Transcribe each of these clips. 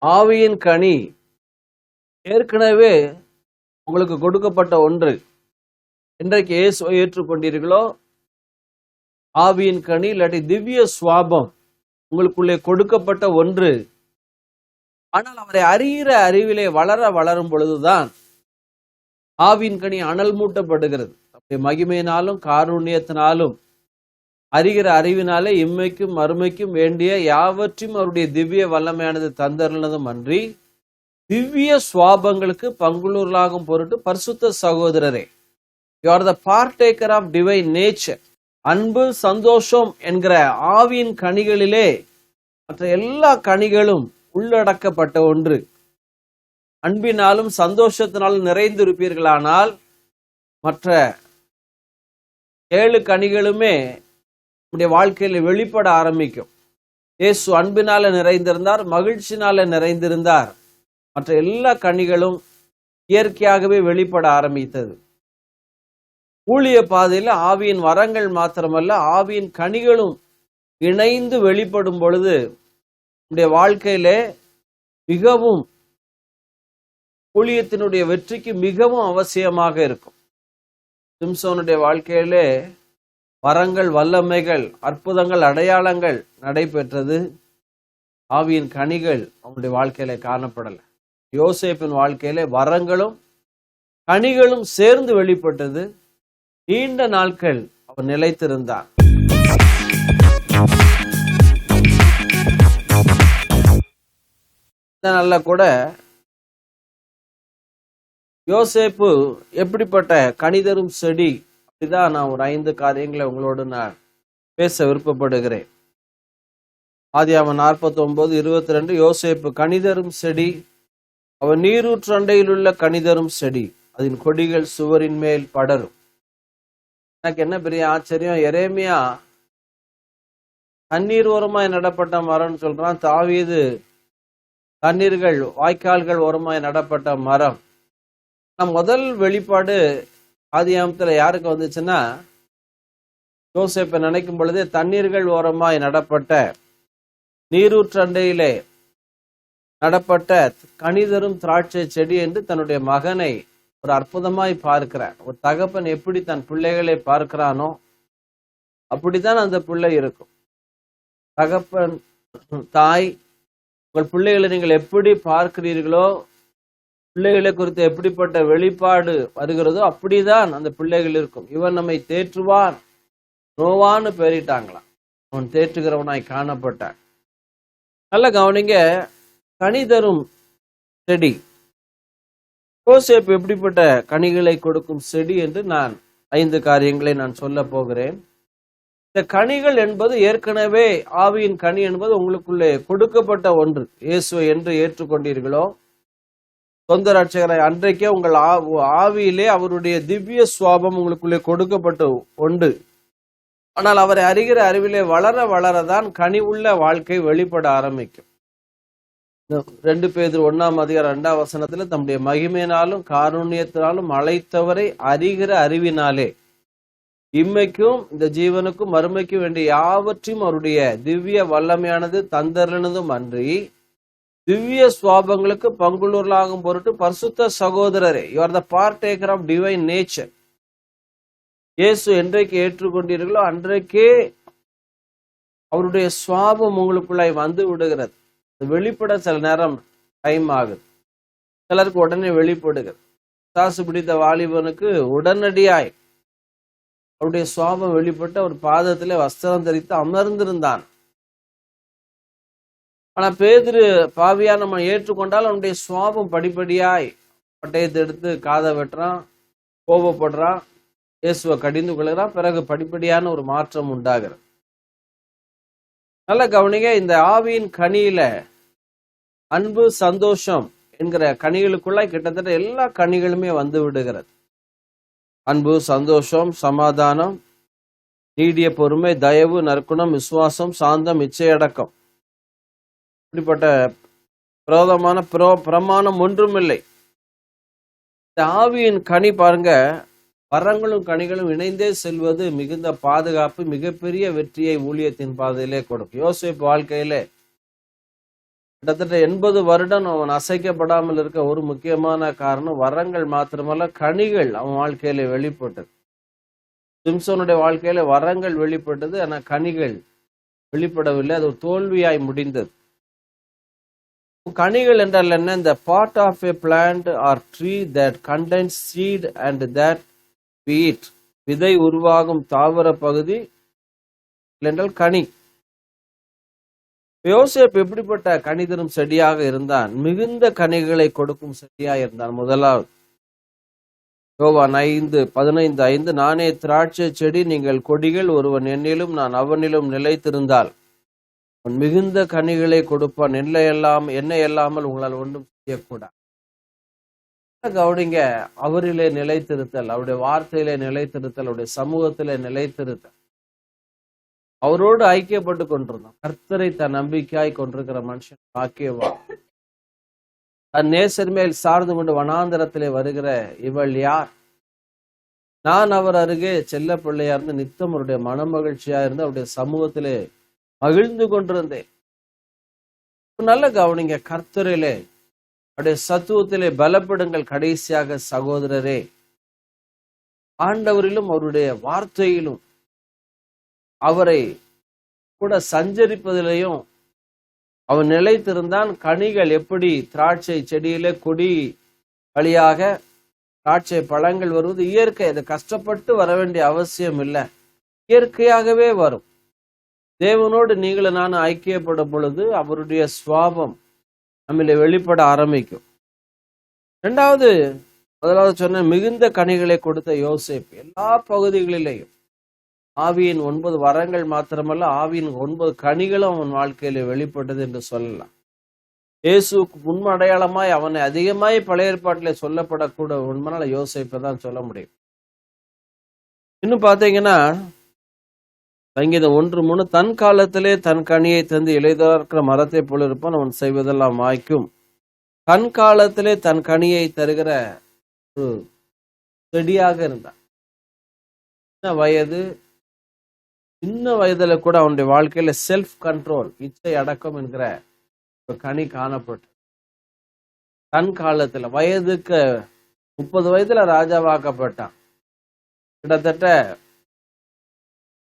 ஆவியின் கனி ஏற்கனவே உங்களுக்கு கொடுக்கப்பட்ட ஒன்று. இன்றைக்கு இயேசுவை ஏற்றுக்கொண்டீர்களோ, ஆவியின் கனி இல்லாட்டி திவ்ய சுவாபம் உங்களுக்குள்ளே கொடுக்கப்பட்ட ஒன்று. ஆனால் அவரை அறிகிற அறிவிலே வளரும் பொழுதுதான் ஆவியின் கனி அனல் மூட்டப்படுகிறது. அப்படி மகிமையினாலும் காருண்யத்தினாலும் அறிகிற அறிவினாலே இம்மைக்கும் மறுமைக்கும் வேண்டிய யாவற்றையும் அவருடைய திவ்ய வல்லமையானது தந்தருளதும் அன்றி திவ்ய சுவாபங்களுக்கு பங்குள்ளூர்களாகும் பொருட்டு பரிசுத்த சகோதரரே, you are the partaker of divine nature. அன்பு சந்தோஷம் என்கிற ஆவியின் கனிகளிலே மற்ற எல்லா கனிகளும் உள்ளடக்கப்பட்ட ஒன்று. அன்பினாலும் சந்தோஷத்தினாலும் நிறைந்திருப்பீர்களானால் மற்ற 7 கனிகளுமே நம்முடைய வாழ்க்கையில் வெளிப்பட ஆரம்பிக்கும். இயேசு அன்பினால நிறைந்திருந்தார், மகிழ்ச்சினால நிறைந்திருந்தார். மற்ற எல்லா கனிகளும் இயற்கையாகவே வெளிப்பட ஆரம்பித்தது. ஊழிய பாதையில் ஆவியின் வரங்கள் மாத்திரமல்ல, ஆவியின் கனிகளும் இணைந்து வெளிப்படும் பொழுது நம்முடைய வாழ்க்கையிலே மிகவும் ஊழியத்தினுடைய வெற்றிக்கு மிகவும் அவசியமாக இருக்கும். சிம்சோனுடைய வாழ்க்கையிலே வரங்கள், வல்லமைகள், அற்புதங்கள், அடையாளங்கள் நடைபெற்றது. ஆவியின் கனிகள் அவனுடைய வாழ்க்கையில காணப்படலை. யோசேப்பின் வாழ்க்கையிலே வரங்களும் கனிகளும் சேர்ந்து வெளிப்பட்டது. நீண்ட நாட்கள் அவர் நிலைத்திருந்தார். நல்ல கூட யோசேப்பு எப்படிப்பட்ட கனிதரும் செடி, அப்படிதான் நான் ஒரு 5 காரியங்களை உங்களோடு நான் பேச விருப்பப்படுகிறேன். ஆதியாகமம் 49:22 யோசேப்பு கனிதரும் செடி, அவன் நீரூற்று அண்டையில் உள்ள கனிதரும் செடி, அதன் கொடிகள் சுவரின் மேல் படரும். எனக்கு என்ன பெரிய ஆச்சரியம், எரேமியா தண்ணீர் ஓரமாய் நடப்பட்ட மரம்னு சொல்றான், தாவீது தண்ணீர்கள் வாய்க்கால்கள் ஓரமாய் நடப்பட்ட மரம். முதல் வெளிப்பாடு ஆதியாகமத்துல யாருக்கு வந்துச்சுன்னா, யோசேப்பை நினைக்கும் பொழுதே தண்ணீர்கள் ஓரமாய் நடப்பட்ட நீரூற்று அண்டையிலே நடப்பட்ட கனிதரும் திராட்சை செடி என்று தன்னுடைய மகனை ஒரு அற்புதமாய் பார்க்கிறார். ஒரு தகப்பன் எப்படி தன் பிள்ளைகளை பார்க்கிறானோ அப்படித்தான் அந்த பிள்ளை இருக்கும். தகப்பன், தாய், உங்கள் பிள்ளைகளை நீங்கள் எப்படி பார்க்கிறீர்களோ, பிள்ளைகளை குறித்து எப்படிப்பட்ட வெளிப்பாடு வருகிறதோ அப்படிதான் அந்த பிள்ளைகள் இருக்கும். இவன் நம்மை தேற்றுவான், நோவான்னு பெயரிட்டாங்களாம். அவன் தேற்றுகிறவனாய் காணப்பட்டான். நல்ல கவனிங்க, கனிதரும் செடி. யோசேப்பு எப்படிப்பட்ட கனிகளை கொடுக்கும் செடி என்று நான் 5 காரியங்களை நான் சொல்ல போகிறேன். இந்த கனிகள் என்பது ஏற்கனவே ஆவியின் கனி என்பது உங்களுக்குள்ளே கொடுக்கப்பட்ட ஒன்று. இயேசுவை என்று ஏற்றுக்கொண்டீர்களோ, சொந்த ரட்சகரை அன்றைக்கே உங்கள் ஆவியிலே அவருடைய திவ்ய சுவாபம் உங்களுக்குள்ளே கொடுக்கப்பட்ட ஒன்று. ஆனால் அவரை அறிகிற அறிவிலே வளரதான் கனி உள்ள வாழ்க்கை வெளிப்பட ஆரம்பிக்கும். 2 பேதுரு 1:2 தம்முடைய மகிமையினாலும் காருண்யத்தினாலும் அழைத்தவரை அறிகிற அறிவினாலே இம்மைக்கும் இந்த ஜீவனுக்கும் மறுமைக்கும் வேண்டிய யாவற்றையும் அவருடைய திவ்ய வல்லமையானது தந்தருளதும் அன்றி திவ்ய சுவாபங்களுக்கு பங்குள்ளூர்களாகும் பொருட்டு பரிசுத்த சகோதரரே, you are the partaker of divine nature. இயேசு என்றைக்கு ஏற்றுக்கொண்டீர்களோ அன்றைக்கே அவருடைய சுவாபம் உங்களுக்குள்ளாய் வந்து விடுகிறது. வெளிப்பட சில நேரம் டைம் ஆகுது, சிலருக்கு உடனே வெளிப்படுகிறது. சாசு பிடித்த வாலிபனுக்கு உடனடியாய் அவருடைய சுவாபம் வெளிப்பட்டு அவர் பாதத்திலே வஸ்திரம் தரித்து அமர்ந்திருந்தான். ஆனா பேதுரு பாவியா நம்ம ஏற்றுக்கொண்டால் அவனுடைய சுவாபம் படிப்படியாய் பட்டயத்தை எடுத்து காதை வெட்டுறான், கோபப்படுறான், இயேசுவை கடிந்து கொள்கிறான். பிறகு படிப்படியான ஒரு மாற்றம் உண்டாகிறது. நல்ல கவனிங்க, இந்த ஆவியின் கனியில அன்பு சந்தோஷம் என்கிற கனிகளுக்குள்ளாய் கிட்டத்தட்ட எல்லா கனிகளுமே வந்து விடுகிறது. அன்பு, சந்தோஷம், சமாதானம், நீடிய பொறுமை, தயவு, நற்குணம், விசுவாசம், சாந்தம், இச்சையடக்கம். இப்படிப்பட்ட பிரதமான பிரமாணம் ஒன்றுமில்லை. இந்த ஆவியின் கனி பாருங்க, வரங்களும் கனிகளும் இணைந்தே செல்வது மிகுந்த பாதுகாப்பு, மிகப்பெரிய வெற்றியை ஊழியத்தின் பாதையிலே கொடுக்கும். யோசேப்பு வாழ்க்கையிலே கிட்டத்தட்ட 80 வருடம் அவன் அசைக்கப்படாமல் இருக்க ஒரு முக்கியமான காரணம் வரங்கள் மாத்திரமல்ல, கனிகள் அவன் வாழ்க்கையில வெளிப்பட்டது. சிம்சோனுடைய வாழ்க்கையில வரங்கள் வெளிப்பட்டது, ஆனா கனிகள் வெளிப்படவில்லை. அது ஒரு தோல்வியாய் முடிந்தது. கனிகள் என்றால் என்ன? இந்த part of a plant or tree that contains seed and that we eat. விதை உருவாகும் தாவர பகுதி என்றால் கனி. யோசேப்பு எப்படிப்பட்ட கனி தரும் செடியாக இருந்தான்? மிகுந்த கனிகளை கொடுக்கும் செடியாக இருந்தான். முதலாவது யோவான் 5:15 நானே திராட்சை செடி, நீங்கள் கொடிகள், ஒருவன் என்னிலும் நான் அவனிலும் நிலைத்திருந்தால் அவன் மிகுந்த கனிகளை கொடுப்பான். என்னை இல்லாமல் உங்களால் ஒன்றும் செய்யக்கூடாது. கவனிங்க, அவரிலே நிலைத்திருத்தல், அவருடைய வார்த்தையிலே நிலைத்திருத்தல், அவருடைய சமூகத்திலே நிலைத்திருத்தல், அவரோடு ஐக்கியப்பட்டு கொண்டிருந்தான். கர்த்தரை தன் நம்பிக்கையாய் கொண்டிருக்கிற மனுஷன் பாக்கியவான். தன் நேசர் மேல் சார்ந்து கொண்டு வனாந்தரத்திலே வருகிற இவள் யார்? நான் அவர் அருகே செல்ல பிள்ளையா இருந்து நித்தம் அவருடைய மனமகிழ்ச்சியா இருந்து அவருடைய சமூகத்திலே மகிழ்ந்து கொண்டிருந்தேன். நல்ல கவனிங்க, கர்த்தரிலே அவருடைய சத்துவத்திலே பலப்படுங்கள். கடைசியாக சகோதரரே, ஆண்டவரிலும் அவருடைய வார்த்தையிலும் அவரை கூட சஞ்சரிப்பதிலையும் அவன் நிலைத்திருந்தான். கனிகள் எப்படி திராட்சை செடியிலே கொடி வழியாக திராட்சை பழங்கள் வருவது இயற்கை. அது கஷ்டப்பட்டு வர வேண்டிய அவசியம் இல்லை, இயற்கையாகவே வரும். தேவனோடு நீங்களும் நானும் ஐக்கியப்படும் பொழுது அவருடைய சுவாபம் நம்மளை வெளிப்பட ஆரம்பிக்கும். முதலாவது சொன்ன மிகுந்த கனிகளை கொடுத்த யோசேப்பு எல்லா பகுதிகளிலேயும் ஆவியின் 9 வரங்கள் மாத்திரமல்ல, ஆவியின் 9 கனிகளும் அவன் வாழ்க்கையில வெளிப்பட்டது என்று சொல்லலாம். இயேசுக்கு முன்மடையாளமாய் அவனை அதிகமாய் பழைய ஏற்பாட்டிலே சொல்லப்படக்கூட உண்மையால யோசேப்பை தான் சொல்ல முடியும். இன்னும் பாத்தீங்கன்னா சங்கீதம் 1:3 தன் காலத்திலே தன் கனியை தந்து இலைதார்க்கிற மரத்தை போல இருப்பான், அவன் செய்வதெல்லாம் வாய்க்கும். தன் காலத்திலே தன் கனியை தருகிற ஒரு செடியாக இருந்தான். சின்ன வயதுல கூட அவனுடைய வாழ்க்கையில செல்ஃப் கண்ட்ரோல், இச்சை அடக்கம் என்கிற ஒரு கனி காணப்பட்டு தன் காலத்துல வயதுக்கு 30 வயதுல ராஜாவாக்கப்பட்டான். கிட்டத்தட்ட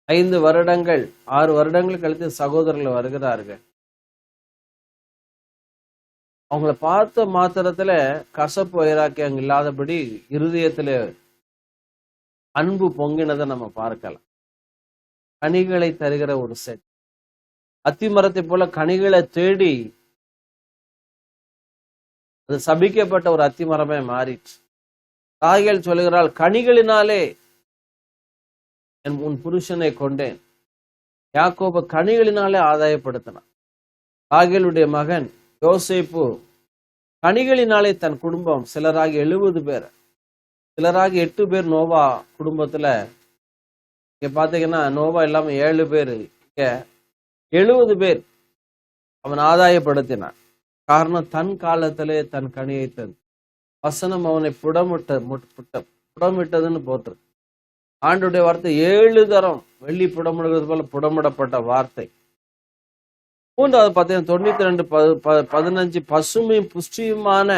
5 வருடங்கள் 6 வருடங்கள் கழித்து சகோதரர்கள் வருகிறார்கள். அவங்கள பார்த்த மாத்திரத்துல கசப்பு வைராக்கியம் இல்லாதபடி இருதயத்துல அன்பு பொங்கினதை நம்ம பார்க்கலாம். கனிகளை தருகிற ஒரு செட், அத்திமரத்தை போல கனிகளை தேடி அது சபிக்கப்பட்ட ஒரு அத்திமரமே மாறிச்சு. தாய்கள் சொல்லுகிறாள், கனிகளினாலே உன் புருஷனை கொண்டேன். யாக்கோபு கனிகளினாலே ஆதாயப்படுத்தினான். ராகேலுடைய மகன் யோசேப்பு கனிகளினாலே தன் குடும்பம் சிலராகி 70 பேர், சிலராகி 8 பேர் நோவா குடும்பத்துல. இங்க பாத்தீங்கன்னா நோவா இல்லாம 7 பேர், இங்க 70 பேர் அவன் ஆதாயப்படுத்தினான். காரணம் தன் காலத்திலே தன் கனியை தந்து. வசனம் அவனை புடமிட்டதுன்னு போட்டு. ஆண்டுடைய வார்த்தை 7 தரம் வெள்ளி புடமிடுகிறது போல புடமிடப்பட்ட வார்த்தை. 3வது பார்த்தீங்கன்னா 92:15 பசுமையும் புஷ்டியுமான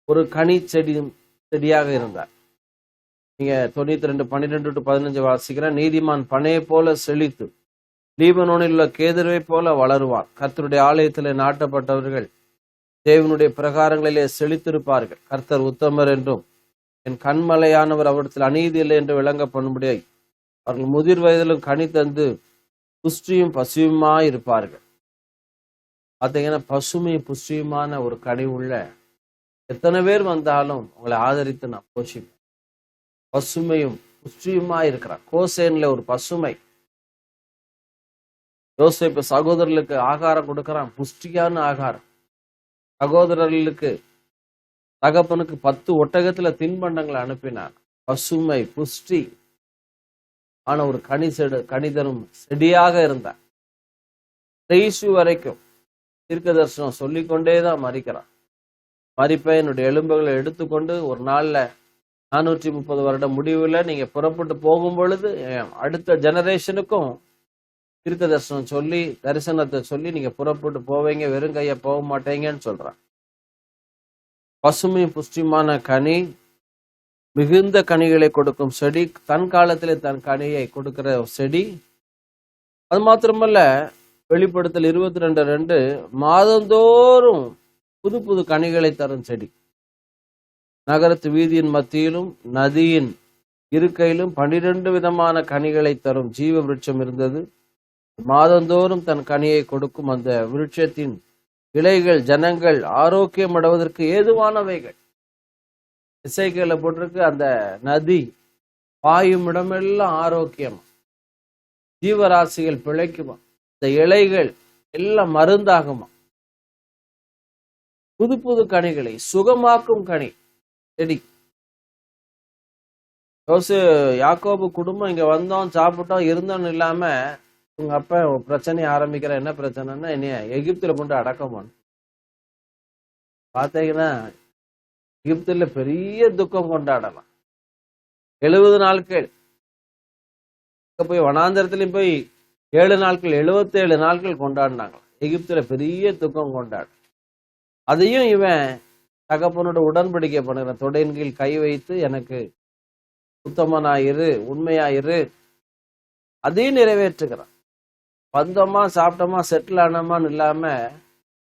ஒரு கனி செடியாக இருந்தார். நீங்க 92:12-15 வாசிக்கிறேன். நீதிமான் பனையை போல செழித்து லீபனோனில் உள்ள கேதுருவை போல வளருவார். கர்த்தருடைய ஆலயத்திலே நாட்டப்பட்டவர்கள் தேவனுடைய பிரகாரங்களிலே செழித்திருப்பார்கள். கர்த்தர் உத்தமர் என்றும் என் கண்மலையானவர் அவரிடத்தில் அநீதி இல்லை என்று விளங்க பண்ணும்படியாய் அவர்கள் முதிர் வயதிலும் கனி தந்து புஷ்டியும் பசுமையுமாய் இருப்பார்கள். பார்த்தீங்கன்னா பசுமையும் புஷ்டியுமான ஒரு கனி உள்ள எத்தனை பேர் வந்தாலும் உங்களை ஆதரித்து நான் போஷிப்பேன். பசுமையும் புஷ்டியுமாய் இருக்கிறார். கோசேன்ல ஒரு பசுமை. யோசேப்பு சகோதரர்களுக்கு ஆகாரம் கொடுக்கிறான், புஷ்டியான ஆகாரம். சகோதரர்களுக்கு தகப்பனுக்கு 10 ஒட்டகத்துல தின்பண்டங்களை அனுப்பினார். பசுமை புஷ்டி ஆன ஒரு கனிதரும் செடியாக இருந்தார். கடைசி வரைக்கும் தீர்க்க தரிசனம் சொல்லிக்கொண்டேதான் மறிக்கிறான். மறிப்பை என்னுடைய எலும்புகளை எடுத்துக்கொண்டு ஒரு நாள்ல 430 வருட முடிவுல நீங்க புறப்பட்டு போகும் பொழுது அடுத்த ஜெனரேஷனுக்கும் தீர்க்க தரிசனம் சொல்லி தரிசனத்தை சொல்லி நீங்க புறப்பட்டு போவீங்க, வெறும் கைய போக மாட்டீங்கன்னு சொல்றான். பசுமை புஷ்டிமான கனி, மிகுந்த கனிகளை கொடுக்கும் செடி, தன் காலத்திலே தன் கனியை கொடுக்கிற செடி. அது மாத்திரமல்ல, வெளிப்படுத்தல் 22:2 மாதந்தோறும் புது புது கனிகளை தரும் செடி. நகரத்து வீதியின் மத்தியிலும் நதியின் இருக்கையிலும் 12 விதமான கனிகளை தரும் ஜீவ விருட்சம் இருந்தது. மாதந்தோறும் தன் கனியை கொடுக்கும் அந்த விருட்சத்தின் இலைகள் ஜனங்கள் ஆரோக்கியம் அடைவதற்கு ஏதுவானவைகள். இசைக்கையில போட்டிருக்கு, அந்த நதி பாயும் இடமெல்லாம் ஆரோக்கியம், ஜீவராசிகள் பிழைக்குமா, இந்த இலைகள் எல்லாம் மருந்தாகுமா. புது புது கனிகளை சுகமாக்கும் கனி செடி. யாக்கோபு குடும்பம் இங்க வந்தோம், சாப்பிட்டோம், இருந்தோம்னு இல்லாம உங்க அப்பா பிரச்சனையை ஆரம்பிக்கிற. என்ன பிரச்சனைன்னா, என்னைய எகிப்துல கொண்டு அடக்கமான்னு பாத்தீங்கன்னா, எகிப்துல பெரிய துக்கம் கொண்டாடலாம். 70 நாட்கள் போய் வனாந்தரத்திலையும் போய் 7 நாட்கள் 77 நாட்கள் கொண்டாடினாங்க. எகிப்துல பெரிய துக்கம் கொண்டாடு. அதையும் இவன் தகப்பனோட உடன்படிக்கை பண்ணுற, தொடையின் கீழ் கை வைத்து எனக்கு சுத்தமனாயிரு, உண்மையாயிரு, அதையும் நிறைவேற்றுகிறான். வந்தோமா சாப்பிட்டோமா செட்டில் ஆனோமான்னு இல்லாம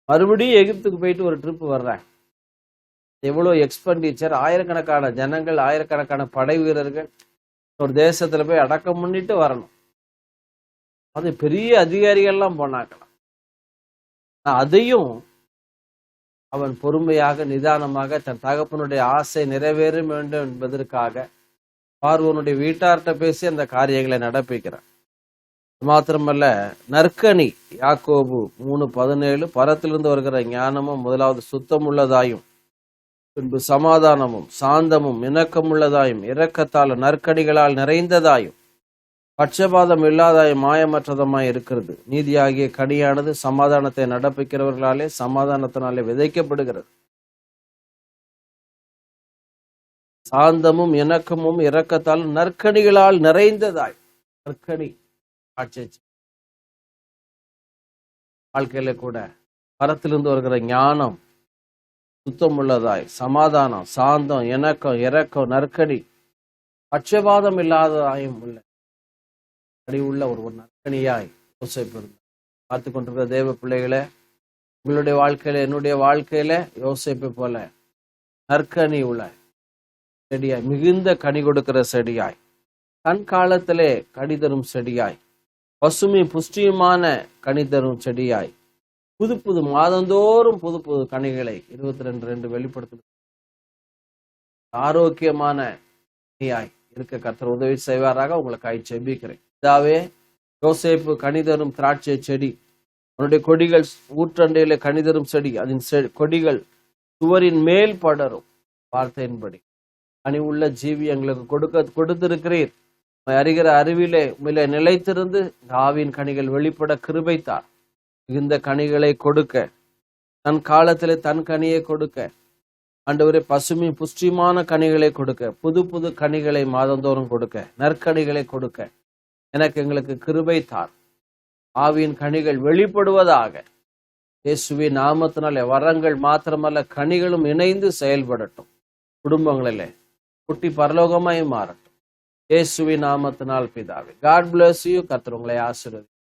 மறுபடியும் எகிப்துக்கு போயிட்டு ஒரு ட்ரிப் வர்றாங்க. எவ்வளோ எக்ஸ்பெண்டிச்சர், ஆயிரக்கணக்கான ஜனங்கள், ஆயிரக்கணக்கான படை வீரர்கள் ஒரு தேசத்துல போய் அடக்கம் பண்ணிட்டு வரணும். அது பெரிய அதிகாரிகள்லாம் போனாக்கலாம். அதையும் அவன் பொறுமையாக நிதானமாக தன் தகப்பனுடைய ஆசை நிறைவேற வேண்டும் என்பதற்காக பார்வோனுடைய வீட்டார்கிட்ட பேசி அந்த காரியங்களை நடப்பிக்கிறான். மாத்திரமல்ல, நற்கனி யாக்கோபு 3:17 பரத்திலிருந்து வருகிற ஞானமும் முதலாவது சுத்தமுள்ளதாயும், பின்பு சமாதானமும் சாந்தமும் இணக்கமுள்ளதாயும், இரக்கத்தால் நற்கனிகளால் நிறைந்ததாயும், பட்சபாதம் இல்லாதாயும், மாயமற்றதமாய் இருக்கிறது. நீதியாகிய கனியானது சமாதானத்தை நடப்பிக்கிறவர்களாலே சமாதானத்தினாலே விதைக்கப்படுகிறது. சாந்தமும் இணக்கமும் இரக்கத்தால் நற்கனிகளால் நிறைந்ததாய். நற்கனி ஆட்சி வாழ்க்கையில கூட பரத்திலிருந்து வருகிற ஞானம், சுத்தமுள்ளதாய், சமாதானம், சாந்தம், இணக்கம், இரக்கம், நற்கனி, பட்சபாதம் இல்லாததாயும் உள்ள உள்ள ஒரு நற்கனியாய் யோசேப்பு பார்த்து கொண்டிருக்கிற தேவ பிள்ளைகளை, உங்களுடைய வாழ்க்கையில என்னுடைய வாழ்க்கையில யோசேப்பை போல நற்கனி உள்ள செடியாய், மிகுந்த கனி கொடுக்கிற செடியாய், தன் காலத்திலே கனி தரும் செடியாய், பசுமை புஷ்டியுமான கனி தரும் செடியாய், புது புது மாதந்தோறும் புது புது கனிகளை 22:2 வெளிப்படுத்த ஆரோக்கியமான கனியாய் இருக்க கர்த்தர் உதவி செய்வாராக. உங்களுக்காய் செபிக்கிறேன். இதாவே யோசேப்பு கனி தரும் திராட்சை செடி, அவனுடைய கொடிகள் ஊற்றண்டையில கனி தரும் செடி, அதன் கொடிகள் சுவரின் மேல் படரும். வார்த்தையின்படி கனி உள்ள ஜீவி எங்களுக்கு கொடுத்திருக்கிறீர். அறிகிற அறிவிலே உண்மையிலே நிலைத்திருந்து ஆவியின் கனிகள் வெளிப்பட கிருபைத்தார். மிகுந்த கனிகளை கொடுக்க, தன் காலத்திலே தன் கனியை கொடுக்க, ஆண்டவரே பசுமை புஷ்டிமான கனிகளை கொடுக்க, புது புது கனிகளை மாதந்தோறும் கொடுக்க, நற்கனிகளை கொடுக்க எனக்கு எங்களுக்கு கிருபைத்தார். ஆவியின் கனிகள் வெளிப்படுவதாக. இயேசுவின் நாமத்தினாலே வரங்கள் மாத்திரமல்ல, கனிகளும் இணைந்து செயல்படட்டும். குடும்பங்களிலே குட்டி பரலோகமாய் மாறட்டும். இயேசுவின் நாமத்தினால் பிதாவே. God bless you. கர்த்தர் உங்களை ஆசீர்வதிப்பார்.